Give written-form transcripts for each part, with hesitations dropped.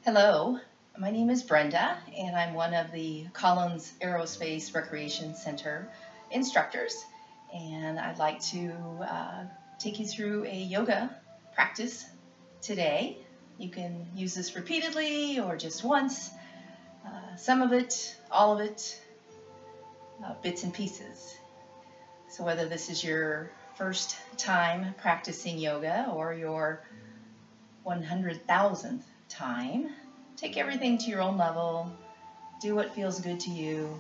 Hello, my name is Brenda, and I'm one of the Collins Aerospace Recreation Center instructors. And I'd like to take you through a yoga practice today. You can use this repeatedly or just once, some of it, all of it, bits and pieces. So whether this is your first time practicing yoga or your 100,000th time, take everything to your own level, do what feels good to you,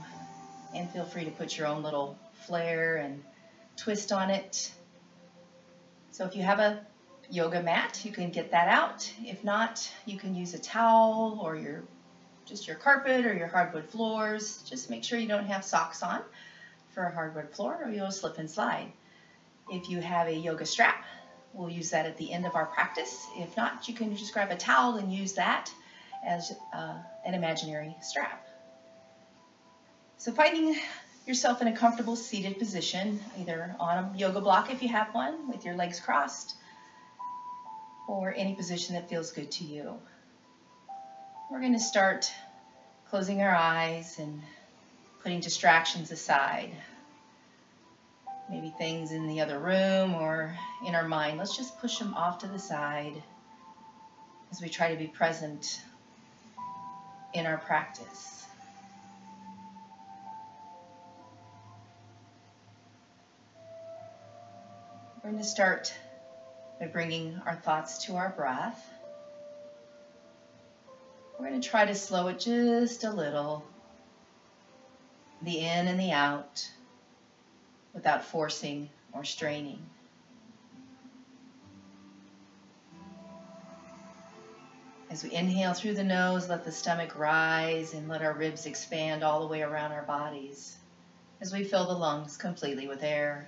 and feel free to put your own little flair and twist on it. So if you have a yoga mat, you can get that out. If not, you can use a towel or your carpet or your hardwood floors. Just make sure you don't have socks on for a hardwood floor or you'll slip and slide. If you have a yoga strap, we'll use that at the end of our practice. If not, you can just grab a towel and use that as an imaginary strap. So finding yourself in a comfortable seated position, either on a yoga block if you have one, with your legs crossed, or any position that feels good to you. We're going to start closing our eyes and putting distractions aside. Maybe things in the other room or in our mind. Let's just push them off to the side as we try to be present in our practice. We're going to start by bringing our thoughts to our breath. We're going to try to slow it just a little, the in and the out, without forcing or straining. As we inhale through the nose, let the stomach rise and let our ribs expand all the way around our bodies as we fill the lungs completely with air.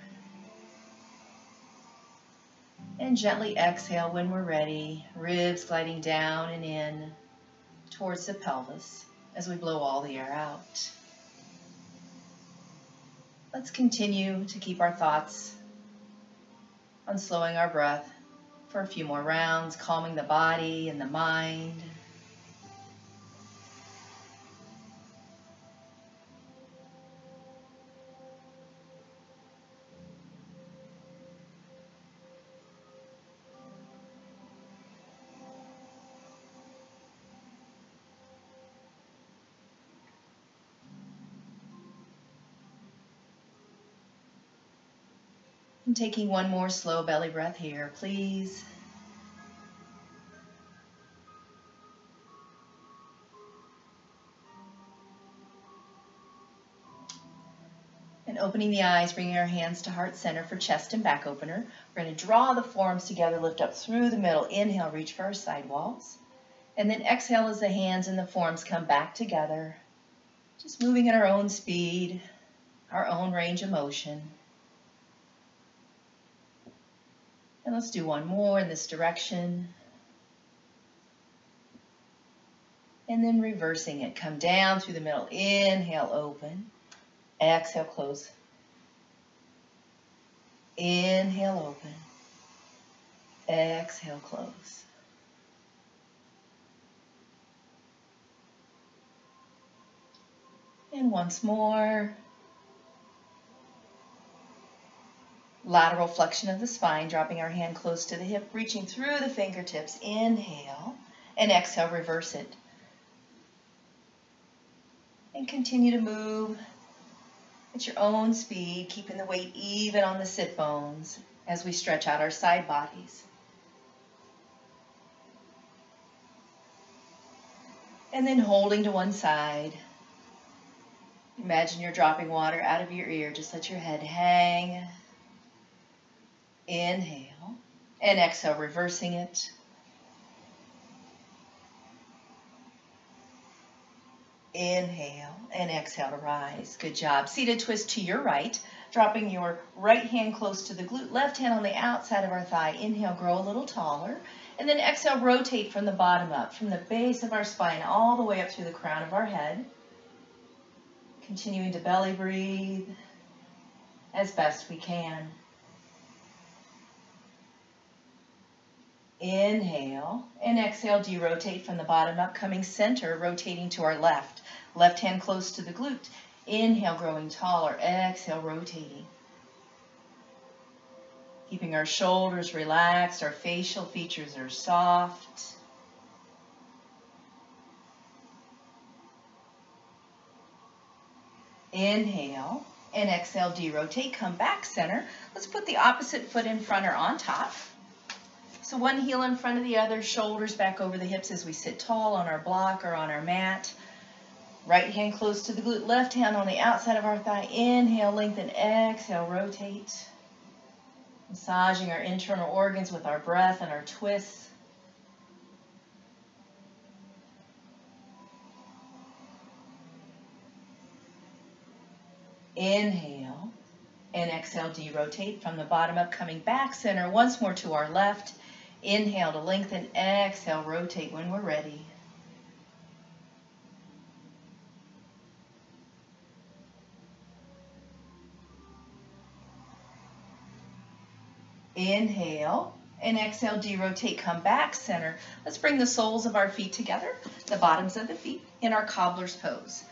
And gently exhale when we're ready, ribs gliding down and in towards the pelvis as we blow all the air out. Let's continue to keep our thoughts on slowing our breath for a few more rounds, calming the body and the mind. And taking one more slow belly breath here, please. And opening the eyes, bringing our hands to heart center for chest and back opener. We're going to draw the forearms together, lift up through the middle. Inhale, reach for our side walls. And then exhale as the hands and the forearms come back together. Just moving at our own speed, our own range of motion. And let's do one more in this direction. And then reversing it. Come down through the middle. Inhale, open. Exhale, close. Inhale, open. Exhale, close. And once more. Lateral flexion of the spine, dropping our hand close to the hip, reaching through the fingertips. Inhale, and exhale, reverse it. And continue to move at your own speed, keeping the weight even on the sit bones as we stretch out our side bodies. And then holding to one side. Imagine you're dropping water out of your ear. Just let your head hang. Inhale and exhale, reversing it. Inhale and exhale to rise. Good job. Seated twist to your right, dropping your right hand close to the glute, left hand on the outside of our thigh. Inhale, grow a little taller. And then exhale, rotate from the bottom up, from the base of our spine all the way up through the crown of our head. Continuing to belly breathe as best we can. Inhale and exhale, de-rotate from the bottom up, coming center, rotating to our left. Left hand close to the glute. Inhale, growing taller. Exhale, rotating. Keeping our shoulders relaxed, our facial features are soft. Inhale and exhale, de-rotate, come back center. Let's put the opposite foot in front or on top. So one heel in front of the other, shoulders back over the hips as we sit tall on our block or on our mat. Right hand close to the glute, left hand on the outside of our thigh. Inhale, lengthen, exhale, rotate. Massaging our internal organs with our breath and our twists. Inhale and exhale, de-rotate from the bottom up, coming back center. Once more to our left. Inhale to lengthen, exhale, rotate when we're ready. Inhale and exhale, de-rotate, come back center. Let's bring the soles of our feet together, the bottoms of the feet in our Cobblers Pose.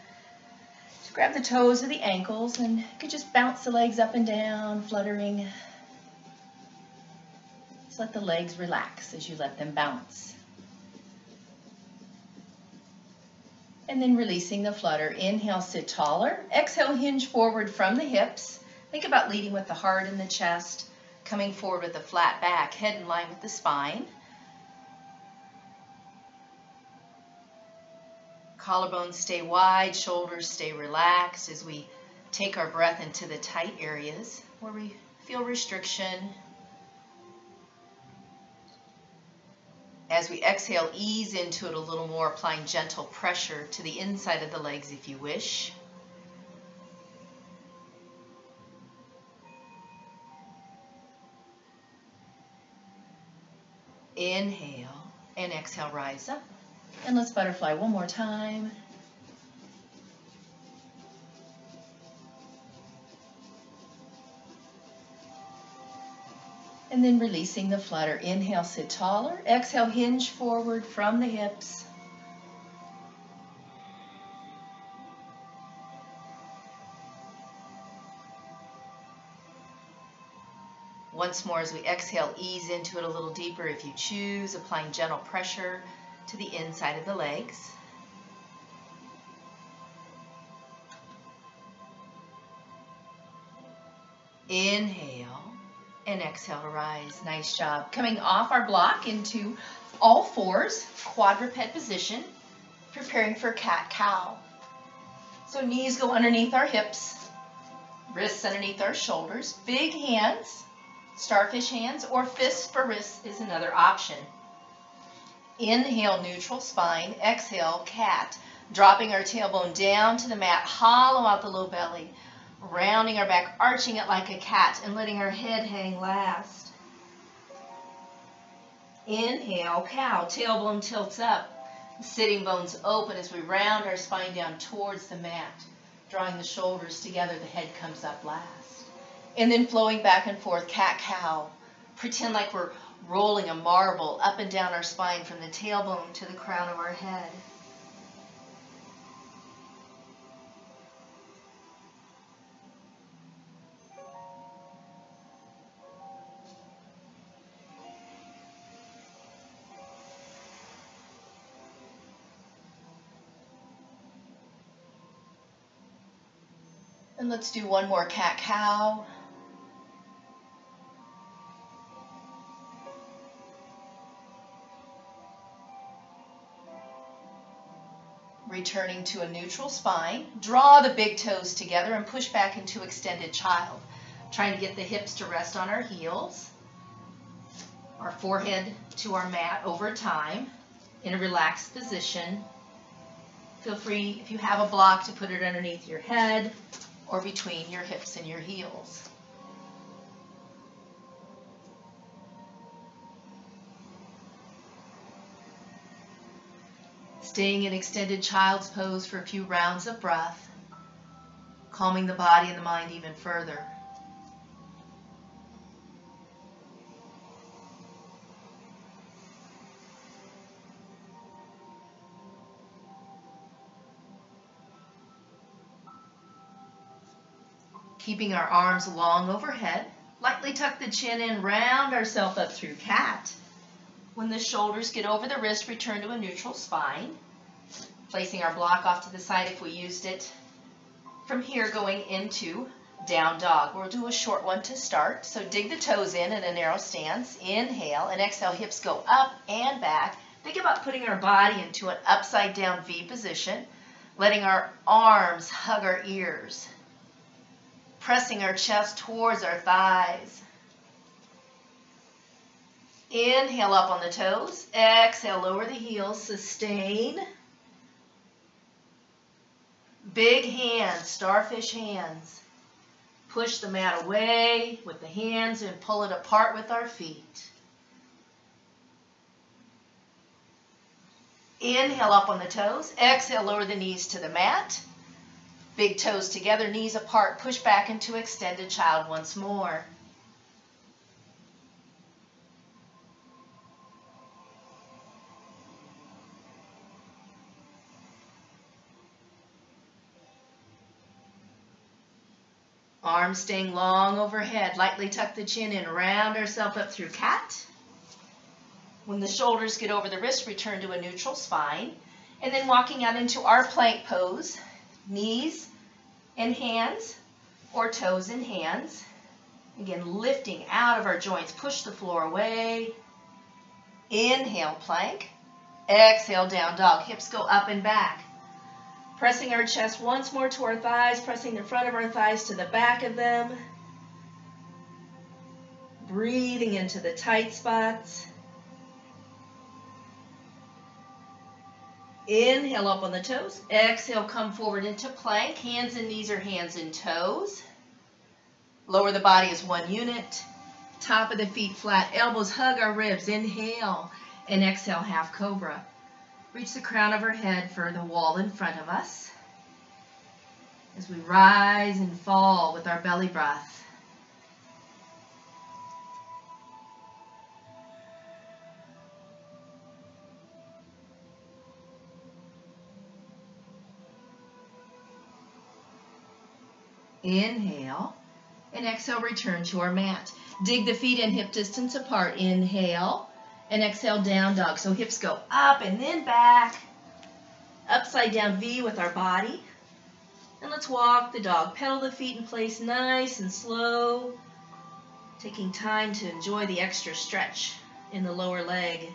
So grab the toes of the ankles and you can just bounce the legs up and down, fluttering. Just let the legs relax as you let them bounce. And then releasing the flutter. Inhale, sit taller. Exhale, hinge forward from the hips. Think about leading with the heart in the chest. Coming forward with a flat back, head in line with the spine. Collarbones stay wide, shoulders stay relaxed as we take our breath into the tight areas where we feel restriction. As we exhale, ease into it a little more, applying gentle pressure to the inside of the legs if you wish. Inhale and exhale, rise up. And let's butterfly one more time. And then releasing the flutter. Inhale, sit taller. Exhale, hinge forward from the hips. Once more as we exhale, ease into it a little deeper if you choose, applying gentle pressure to the inside of the legs. Inhale and exhale to rise. Nice job. Coming off our block into all fours, quadruped position, preparing for cat-cow. So knees go underneath our hips, wrists underneath our shoulders, big hands, starfish hands, or fists for wrists is another option. Inhale, neutral spine. Exhale, cat. Dropping our tailbone down to the mat, hollow out the low belly. Rounding our back, arching it like a cat, and letting our head hang last. Inhale, cow. Tailbone tilts up. Sitting bones open as we round our spine down towards the mat. Drawing the shoulders together, the head comes up last. And then flowing back and forth, cat-cow. Pretend like we're rolling a marble up and down our spine from the tailbone to the crown of our head. And let's do one more cat-cow. Returning to a neutral spine. Draw the big toes together and push back into extended child. Trying to get the hips to rest on our heels. Our forehead to our mat over time in a relaxed position. Feel free, if you have a block, to put it underneath your head or between your hips and your heels. Staying in extended child's pose for a few rounds of breath, calming the body and the mind even further. Keeping our arms long overhead, lightly tuck the chin in, round ourselves up through cat. When the shoulders get over the wrist, return to a neutral spine. Placing our block off to the side if we used it. From here, going into down dog. We'll do a short one to start. So dig the toes in a narrow stance. Inhale and exhale, hips go up and back. Think about putting our body into an upside down V position, letting our arms hug our ears, pressing our chest towards our thighs. Inhale up on the toes. Exhale, lower the heels. Sustain. Big hands, starfish hands. Push the mat away with the hands and pull it apart with our feet. Inhale up on the toes. Exhale, lower the knees to the mat. Big toes together, knees apart. Push back into extended child once more. Arms staying long overhead. Lightly tuck the chin in, round ourselves up through cat. When the shoulders get over the wrist, return to a neutral spine. And then walking out into our plank pose, knees and hands or toes and hands. Again, lifting out of our joints, push the floor away. Inhale, plank. Exhale, down dog. Hips go up and back. Pressing our chest once more to our thighs, pressing the front of our thighs to the back of them. Breathing into the tight spots. Inhale up on the toes. Exhale, come forward into plank. Hands and knees or hands and toes. Lower the body as one unit. Top of the feet flat. Elbows hug our ribs. Inhale and exhale, half cobra. Reach the crown of our head for the wall in front of us. As we rise and fall with our belly breath. Inhale and exhale, return to our mat. Dig the feet in hip distance apart. Inhale. And exhale, down dog. So hips go up and then back. Upside down V with our body. And let's walk the dog. Pedal the feet in place nice and slow. Taking time to enjoy the extra stretch in the lower leg.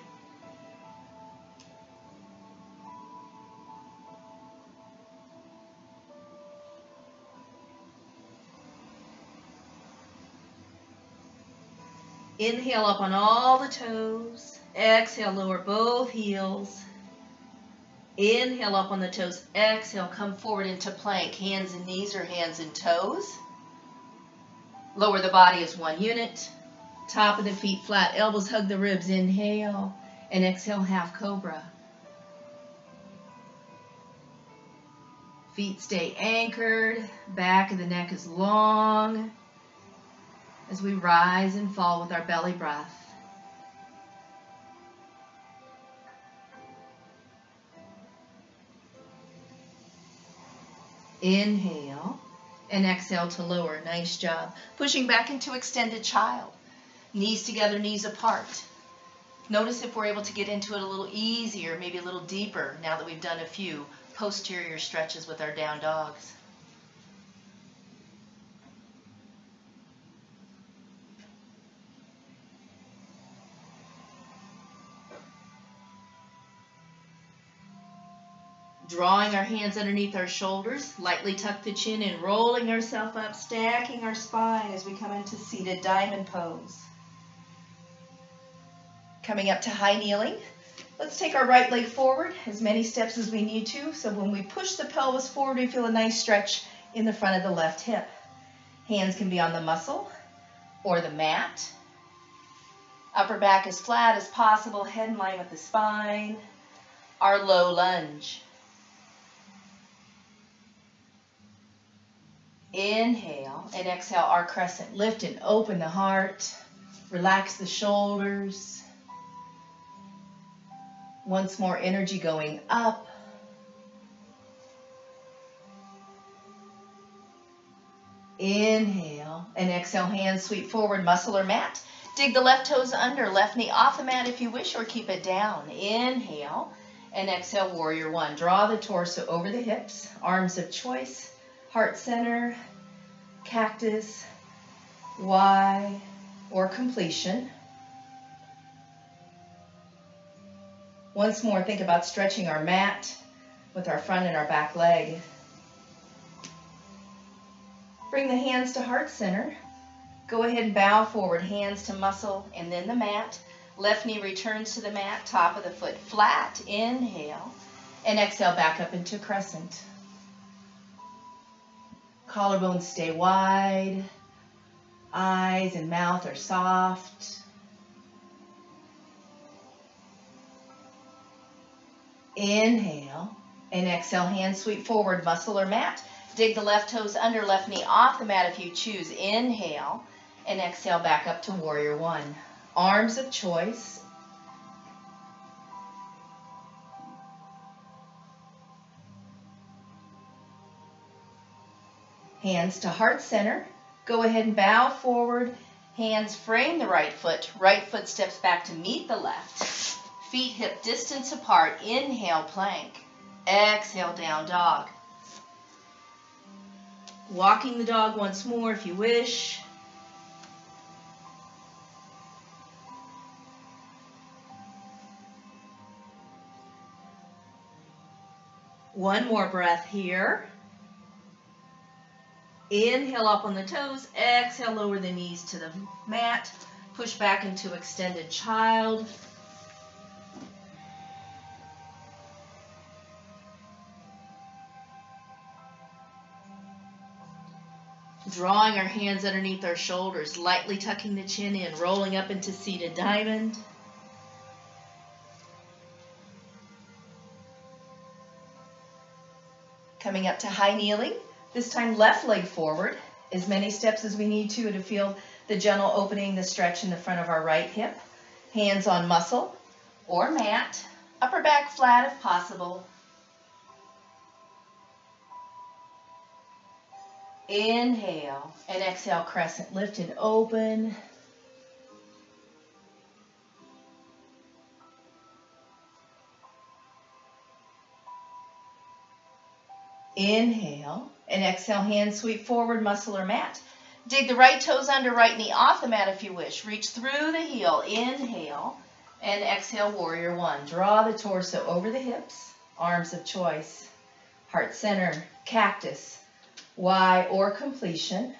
Inhale up on all the toes. Exhale, lower both heels. Inhale up on the toes. Exhale, come forward into plank. Hands and knees or hands and toes. Lower the body as one unit. Top of the feet flat. Elbows hug the ribs. Inhale and exhale, half cobra. Feet stay anchored. Back of the neck is long. As we rise and fall with our belly breath. Inhale and exhale to lower. Nice job. Pushing back into extended child. Knees together, knees apart. Notice if we're able to get into it a little easier, maybe a little deeper now that we've done a few posterior stretches with our down dogs. Drawing our hands underneath our shoulders, lightly tuck the chin and rolling ourselves up, stacking our spine as we come into seated diamond pose. Coming up to high kneeling, let's take our right leg forward as many steps as we need to. So when we push the pelvis forward, we feel a nice stretch in the front of the left hip. Hands can be on the muscle or the mat. Upper back as flat as possible, head in line with the spine. Our low lunge. Inhale and exhale our crescent. Lift and open the heart. Relax the shoulders. Once more, energy going up. Inhale and exhale, hands sweep forward, muscle or mat. Dig the left toes under, left knee off the mat if you wish, or keep it down. Inhale and exhale, warrior one. Draw the torso over the hips, arms of choice, heart center, cactus, Y, or completion. Once more, think about stretching our mat with our front and our back leg. Bring the hands to heart center. Go ahead and bow forward, hands to muscle and then the mat. Left knee returns to the mat, top of the foot flat. Inhale and exhale back up into crescent. Collarbones stay wide. Eyes and mouth are soft. Inhale and exhale, hands sweep forward, muscle or mat. Dig the left toes under, left knee off the mat if you choose. Inhale and exhale back up to warrior one. Arms of choice. Hands to heart center. Go ahead and bow forward. Hands frame the right foot steps back to meet the left. Feet hip distance apart. Inhale, plank. Exhale, down dog. Walking the dog once more if you wish. One more breath here. Inhale up on the toes. Exhale, lower the knees to the mat. Push back into extended child. Drawing our hands underneath our shoulders, lightly tucking the chin in, rolling up into seated diamond. Coming up to high kneeling, this time left leg forward, as many steps as we need to feel the gentle opening, the stretch in the front of our right hip. Hands on muscle or mat, upper back flat if possible. Inhale and exhale, crescent, lift and open. Inhale and exhale, hands sweep forward, muscle or mat. Dig the right toes under, right knee off the mat if you wish. Reach through the heel. Inhale and exhale, warrior one. Draw the torso over the hips, arms of choice, heart center, cactus, Y or completion.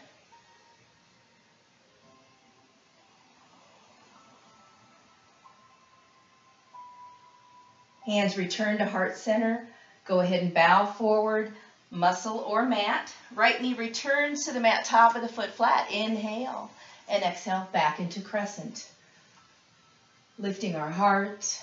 Hands return to heart center. Go ahead and bow forward, muscle or mat. Right knee returns to the mat, top of the foot flat. Inhale and exhale back into crescent. Lifting our heart.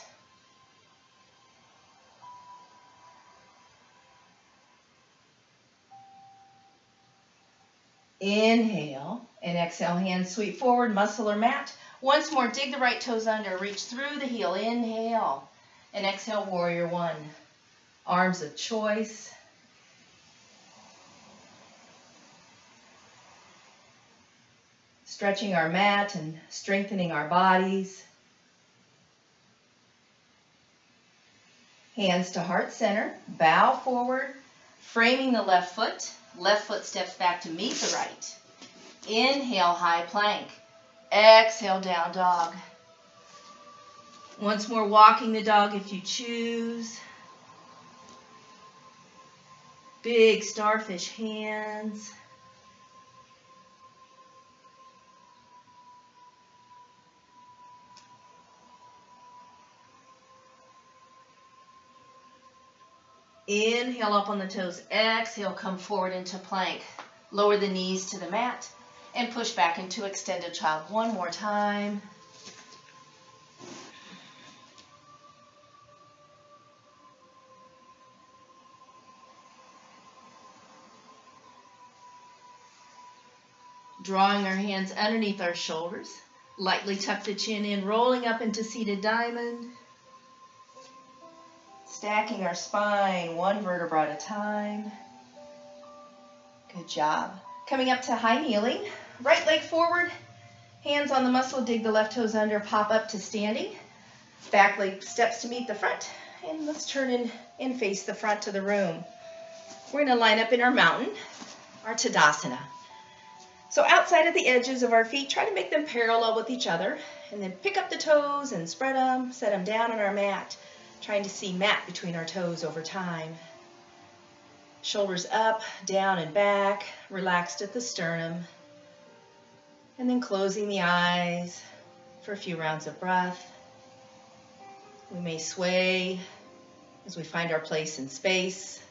Inhale and exhale, hands sweep forward, muscle or mat. Once more, dig the right toes under, reach through the heel. Inhale and exhale, warrior one. Arms of choice. Stretching our mat and strengthening our bodies. Hands to heart center, bow forward, framing the left foot steps back to meet the right. Inhale, high plank. Exhale, down dog. Once more, walking the dog if you choose. Big starfish hands. Inhale up on the toes. Exhale, come forward into plank. Lower the knees to the mat and push back into extended child. One more time. Drawing our hands underneath our shoulders. Lightly tuck the chin in, rolling up into seated diamond. Stacking our spine one vertebra at a time. Good job. Coming up to high kneeling, right leg forward, hands on the muscle, dig the left toes under, pop up to standing. Back leg steps to meet the front, and let's turn in and face the front of the room. We're going to line up in our mountain, our Tadasana. So outside of the edges of our feet, try to make them parallel with each other, and then pick up the toes and spread them, set them down on our mat, trying to see mat between our toes over time. Shoulders up, down, and back, relaxed at the sternum. And then closing the eyes for a few rounds of breath. We may sway as we find our place in space.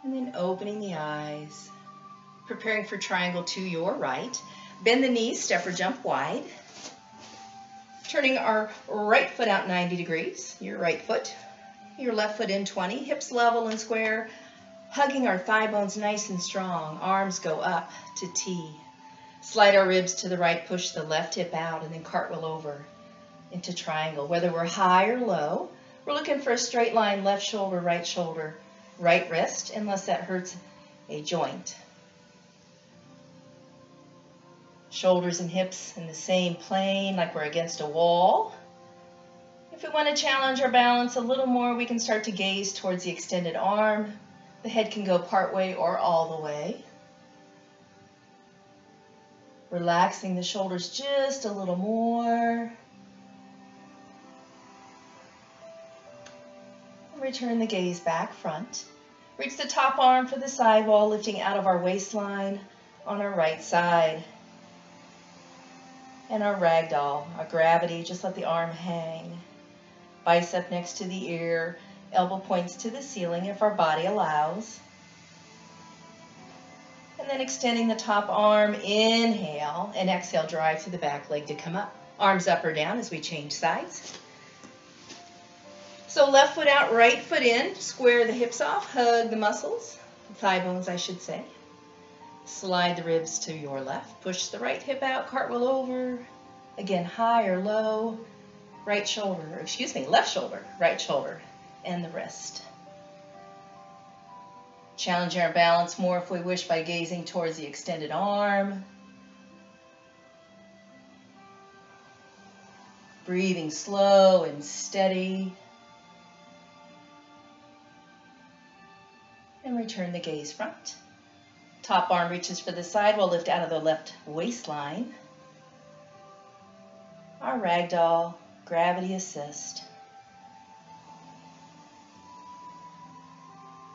And then opening the eyes, preparing for triangle to your right. Bend the knees, step or jump wide. Turning our right foot out 90 degrees, your right foot, your left foot in 20, hips level and square, hugging our thigh bones nice and strong. Arms go up to T. Slide our ribs to the right, push the left hip out, and then cartwheel over into triangle. Whether we're high or low, we're looking for a straight line, left shoulder, right wrist, unless that hurts a joint. Shoulders and hips in the same plane, like we're against a wall. If we want to challenge our balance a little more, we can start to gaze towards the extended arm. The head can go part way or all the way. Relaxing the shoulders just a little more. Return the gaze back front. Reach the top arm for the side wall, lifting out of our waistline on our right side. And our ragdoll, our gravity, just let the arm hang. Bicep next to the ear, elbow points to the ceiling if our body allows. And then extending the top arm, inhale, and exhale, drive through the back leg to come up. Arms up or down as we change sides. So left foot out, right foot in, square the hips off, hug the muscles, thigh bones I should say. Slide the ribs to your left, push the right hip out, cartwheel over. Again, high or low, left shoulder, right shoulder, and the wrist. Challenge our balance more if we wish by gazing towards the extended arm. Breathing slow and steady. And return the gaze front. Top arm reaches for the side. We'll lift out of the left waistline. Our ragdoll, gravity assist.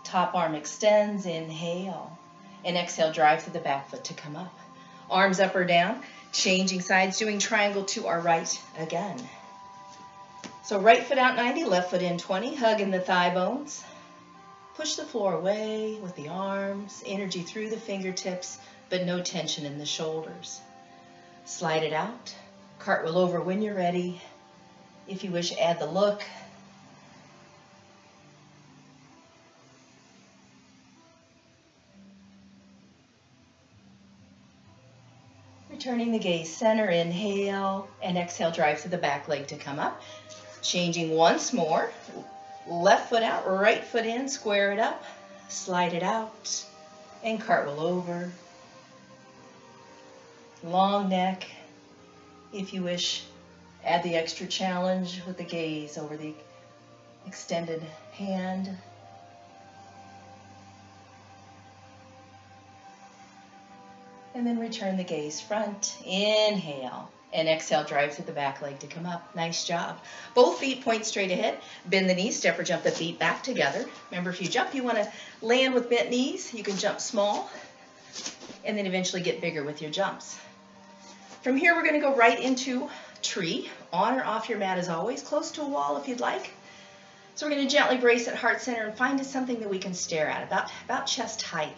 Top arm extends, inhale. And exhale, drive through the back foot to come up. Arms up or down, changing sides, doing triangle to our right again. So right foot out 90, left foot in 20, hugging the thigh bones. Push the floor away with the arms, energy through the fingertips, but no tension in the shoulders. Slide it out, cartwheel over when you're ready. If you wish, add the look. Returning the gaze center, inhale, and exhale, drive through the back leg to come up. Changing once more. Left foot out, right foot in, square it up, slide it out, and cartwheel over. Long neck. If you wish, add the extra challenge with the gaze over the extended hand. And then return the gaze front. Inhale. And exhale, drive through the back leg to come up. Nice job. Both feet point straight ahead. Bend the knees, step or jump the feet back together. Remember, if you jump, you want to land with bent knees. You can jump small and then eventually get bigger with your jumps. From here, we're going to go right into tree. On or off your mat as always, close to a wall if you'd like. So we're going to gently brace at heart center and find something that we can stare at, about chest height.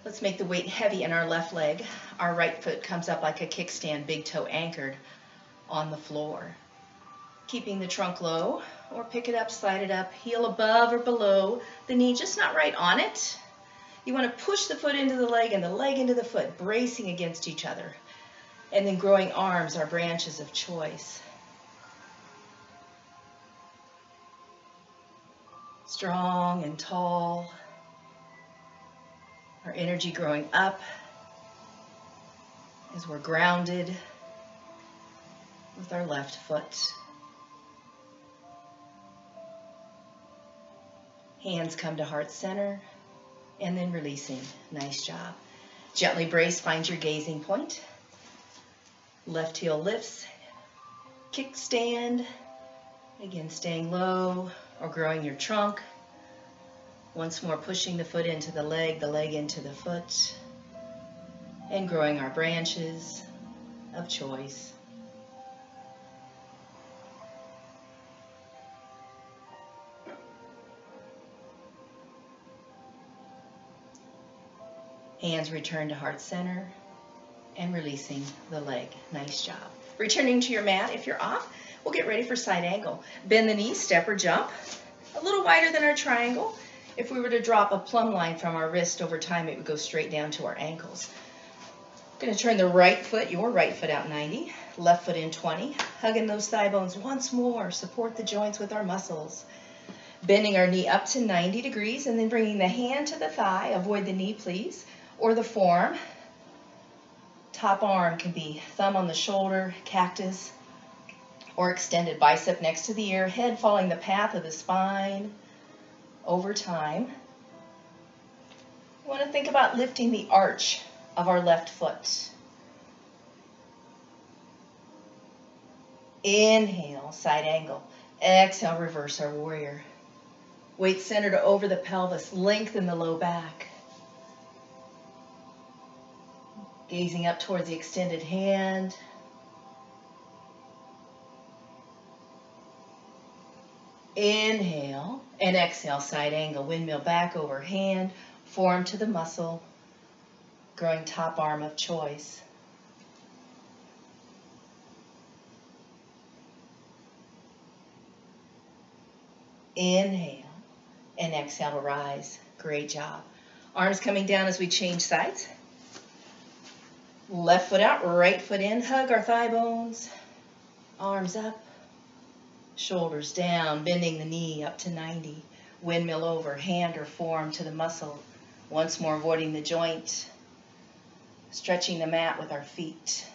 Let's make the weight heavy in our left leg. Our right foot comes up like a kickstand, big toe anchored on the floor. Keeping the trunk low, or pick it up, slide it up, heel above or below the knee, just not right on it. You want to push the foot into the leg and the leg into the foot, bracing against each other. And then growing arms, our branches of choice. Strong and tall. Our energy growing up as we're grounded with our left foot. Hands come to heart center and then releasing. Nice job. Gently brace, find your gazing point. Left heel lifts, kickstand. Again, staying low or growing your trunk. Once more, pushing the foot into the leg into the foot. And growing our branches of choice. Hands return to heart center and releasing the leg. Nice job. Returning to your mat. If you're off, we'll get ready for side angle. Bend the knees, step or jump. A little wider than our triangle. If we were to drop a plumb line from our wrist over time, it would go straight down to our ankles. Going to turn the right foot, your right foot out 90, left foot in 20. Hugging those thigh bones once more. Support the joints with our muscles. Bending our knee up to 90 degrees and then bringing the hand to the thigh. Avoid the knee, please. Or the forearm. Top arm can be thumb on the shoulder, cactus, or extended bicep next to the ear, head following the path of the spine over time. We want to think about lifting the arch of our left foot. Inhale, side angle. Exhale, reverse our warrior. Weight centered over the pelvis, lengthen the low back. Gazing up towards the extended hand. Inhale and exhale, side angle, windmill back over hand, forearm to the muscle, growing top arm of choice. Inhale and exhale to rise. Great job. Arms coming down as we change sides. Left foot out, right foot in. Hug our thigh bones. Arms up. Shoulders down, bending the knee up to 90. Windmill over, hand or forearm to the muscle. Once more, avoiding the joint. Stretching the mat with our feet.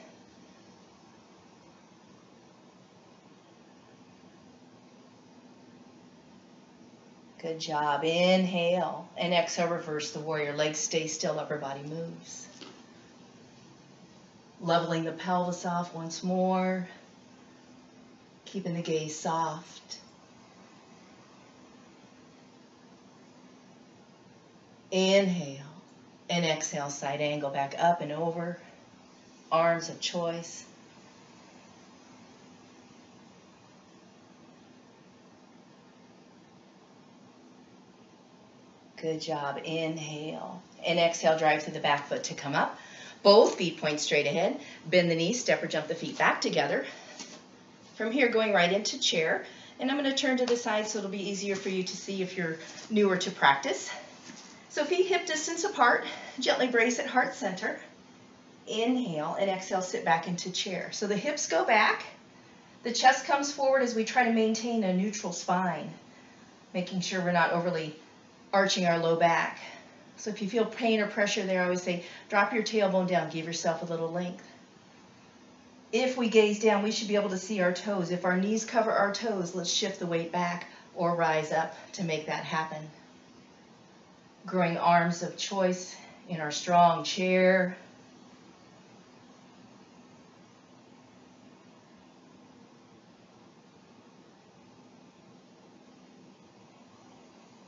Good job. Inhale and exhale, reverse the warrior. Legs stay still, upper body moves. Leveling the pelvis off once more. Keeping the gaze soft. Inhale and exhale, side angle, back up and over. Arms of choice. Good job. Inhale and exhale, drive through the back foot to come up. Both feet point straight ahead. Bend the knees, step or jump the feet back together. From here, going right into chair. And I'm going to turn to the side so it'll be easier for you to see if you're newer to practice. So feet hip distance apart. Gently brace at heart center. Inhale and exhale, sit back into chair. So the hips go back. The chest comes forward as we try to maintain a neutral spine, making sure we're not overly arching our low back. So if you feel pain or pressure there, I always say, drop your tailbone down, give yourself a little length. If we gaze down, we should be able to see our toes. If our knees cover our toes, let's shift the weight back or rise up to make that happen. Growing arms of choice in our strong chair.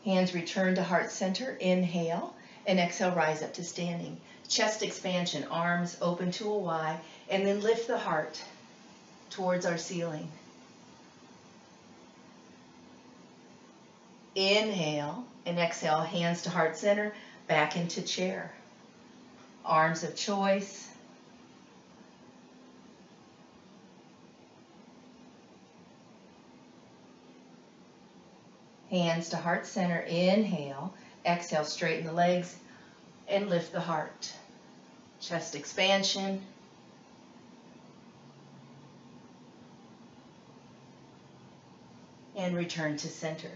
Hands return to heart center. Inhale and exhale, rise up to standing. Chest expansion, arms open to a Y, and then lift the heart towards our ceiling. Inhale and exhale, hands to heart center, back into chair. Arms of choice. Hands to heart center, inhale, exhale, straighten the legs and lift the heart. Chest expansion. and return to center.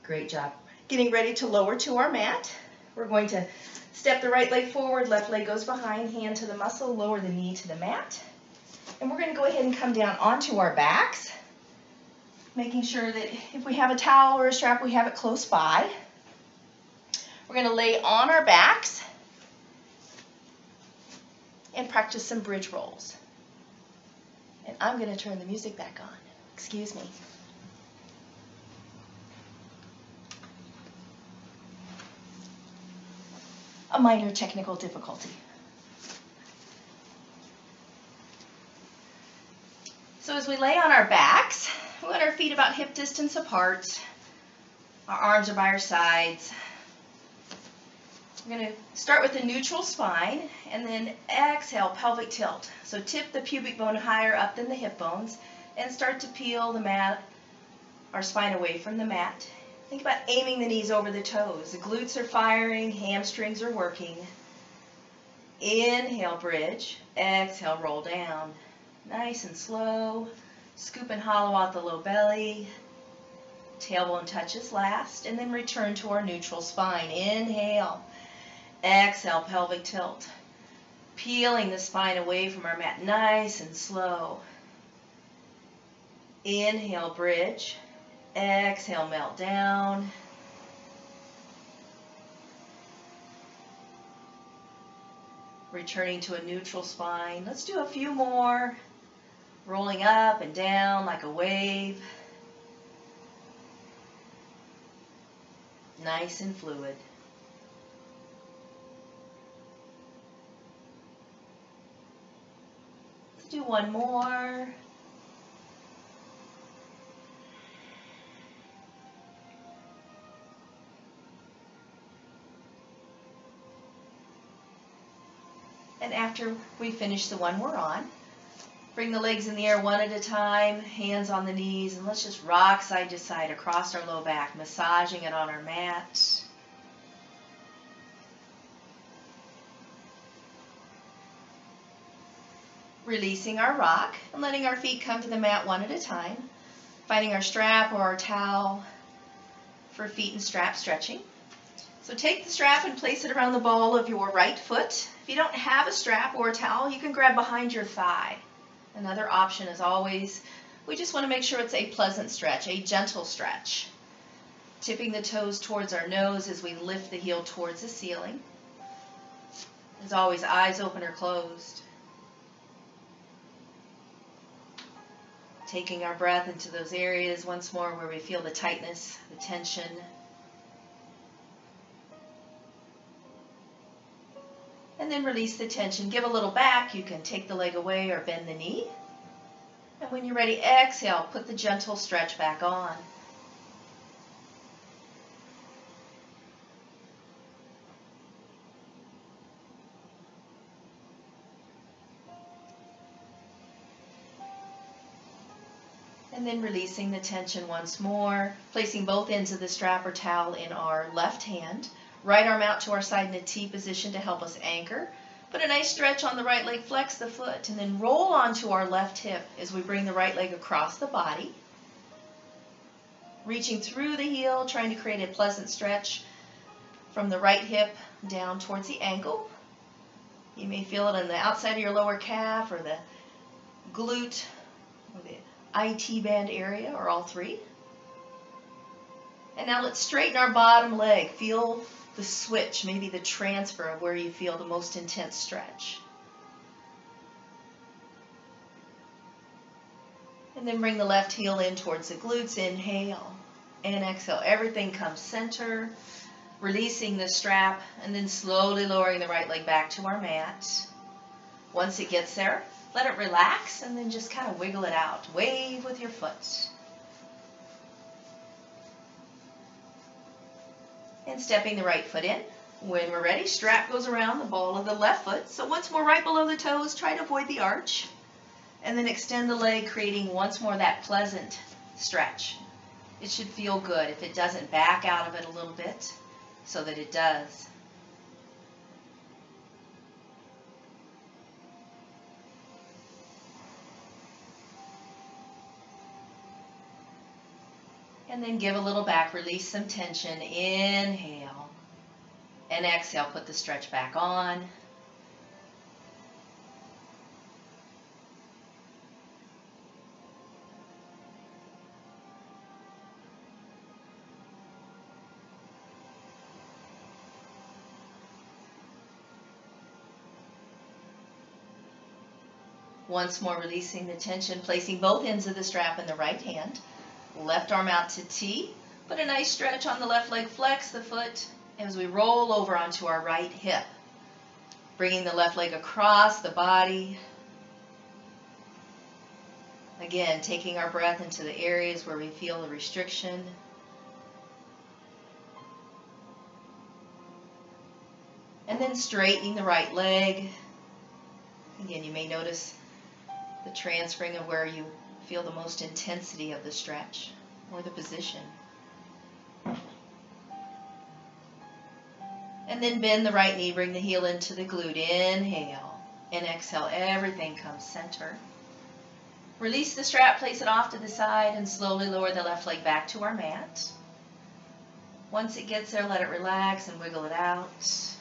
Great job. Getting ready to lower to our mat. We're going to step the right leg forward, left leg goes behind, hand to the muscle, lower the knee to the mat. And we're going to go ahead and come down onto our backs, making sure that if we have a towel or a strap, we have it close by. We're going to lay on our backs and practice some bridge rolls. And I'm going to turn the music back on. Excuse me. A minor technical difficulty. So as we lay on our backs, we want our feet about hip distance apart. Our arms are by our sides. We're going to start with a neutral spine and then exhale, pelvic tilt. So tip the pubic bone higher up than the hip bones and start to peel the mat, our spine away from the mat. Think about aiming the knees over the toes. The glutes are firing, hamstrings are working. Inhale, bridge. Exhale, roll down. Nice and slow. Scoop and hollow out the low belly. Tailbone touches last. And then return to our neutral spine. Inhale. Exhale, pelvic tilt. Peeling the spine away from our mat. Nice and slow. Inhale, bridge. Exhale, melt down. Returning to a neutral spine. Let's do a few more. Rolling up and down like a wave. Nice and fluid. Let's do one more. And after we finish the one we're on, bring the legs in the air one at a time, hands on the knees, and let's just rock side to side across our low back, massaging it on our mat. Releasing our rock and letting our feet come to the mat one at a time, finding our strap or our towel for feet and strap stretching. So take the strap and place it around the ball of your right foot. If you don't have a strap or a towel, you can grab behind your thigh. Another option is always, we just want to make sure it's a pleasant stretch, a gentle stretch. Tipping the toes towards our nose as we lift the heel towards the ceiling. As always, eyes open or closed. Taking our breath into those areas once more where we feel the tightness, the tension. And then release the tension. Give a little back. You can take the leg away or bend the knee. And when you're ready, exhale. Put the gentle stretch back on. And then releasing the tension once more. Placing both ends of the strap or towel in our left hand. Right arm out to our side in a T position to help us anchor. Put a nice stretch on the right leg, flex the foot, and then roll onto our left hip as we bring the right leg across the body. Reaching through the heel, trying to create a pleasant stretch from the right hip down towards the ankle. You may feel it on the outside of your lower calf or the glute or the IT band area or all three. And now let's straighten our bottom leg. Feel the switch, maybe the transfer of where you feel the most intense stretch. And then bring the left heel in towards the glutes. Inhale and exhale. Everything comes center. Releasing the strap and then slowly lowering the right leg back to our mat. Once it gets there, let it relax and then just kind of wiggle it out. Wave with your foot. And stepping the right foot in. When we're ready, strap goes around the ball of the left foot. So once more right below the toes, try to avoid the arch. And then extend the leg, creating once more that pleasant stretch. It should feel good. If it doesn't, back out of it a little bit so that it does. And then give a little back, release some tension. Inhale. And exhale, put the stretch back on. Once more, releasing the tension, placing both ends of the strap in the right hand. Left arm out to T. Put a nice stretch on the left leg. Flex the foot as we roll over onto our right hip. Bringing the left leg across the body. Again, taking our breath into the areas where we feel the restriction. And then straightening the right leg. Again, you may notice the transferring of where you feel the most intensity of the stretch or the position. And then bend the right knee, bring the heel into the glute. Inhale and exhale, everything comes center. Release the strap, place it off to the side, and slowly lower the left leg back to our mat. Once it gets there, let it relax and wiggle it out.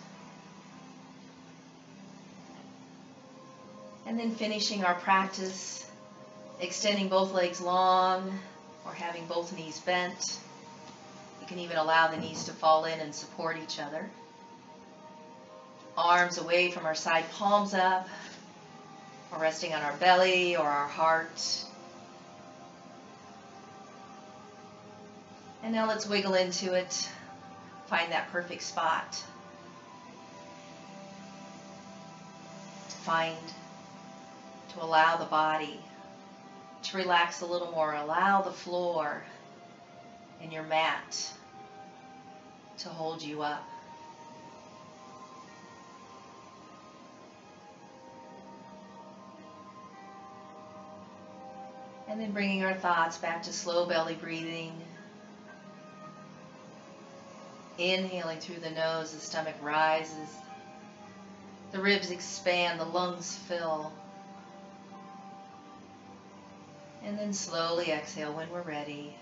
And then finishing our practice, extending both legs long or having both knees bent. You can even allow the knees to fall in and support each other. Arms away from our side, palms up, or resting on our belly or our heart. And now let's wiggle into it. Find that perfect spot. To allow the body to relax a little more. Allow the floor and your mat to hold you up. And then bringing our thoughts back to slow belly breathing. Inhaling through the nose, the stomach rises. The ribs expand, the lungs fill. And then slowly exhale when we're ready.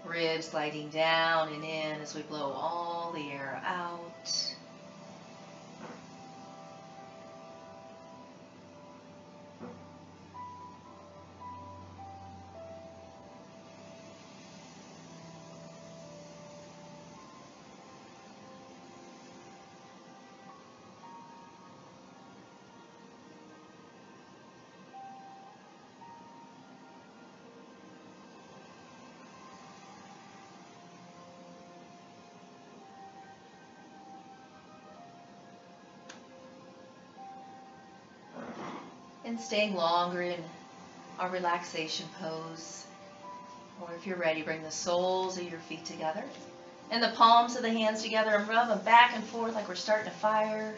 Ribs sliding down and in as we blow all the air out. And staying longer in our relaxation pose. Or if you're ready, bring the soles of your feet together and the palms of the hands together and rub them back and forth like we're starting a fire.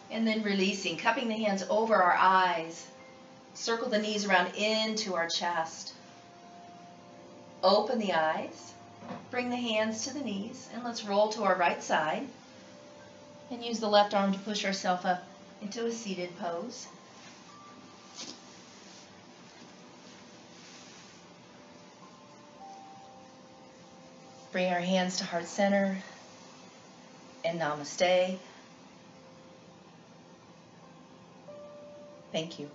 And then releasing, cupping the hands over our eyes. Circle the knees around into our chest. Open the eyes. Bring the hands to the knees, and let's roll to our right side. And use the left arm to push ourselves up into a seated pose. Bring our hands to heart center and Namaste. Thank you.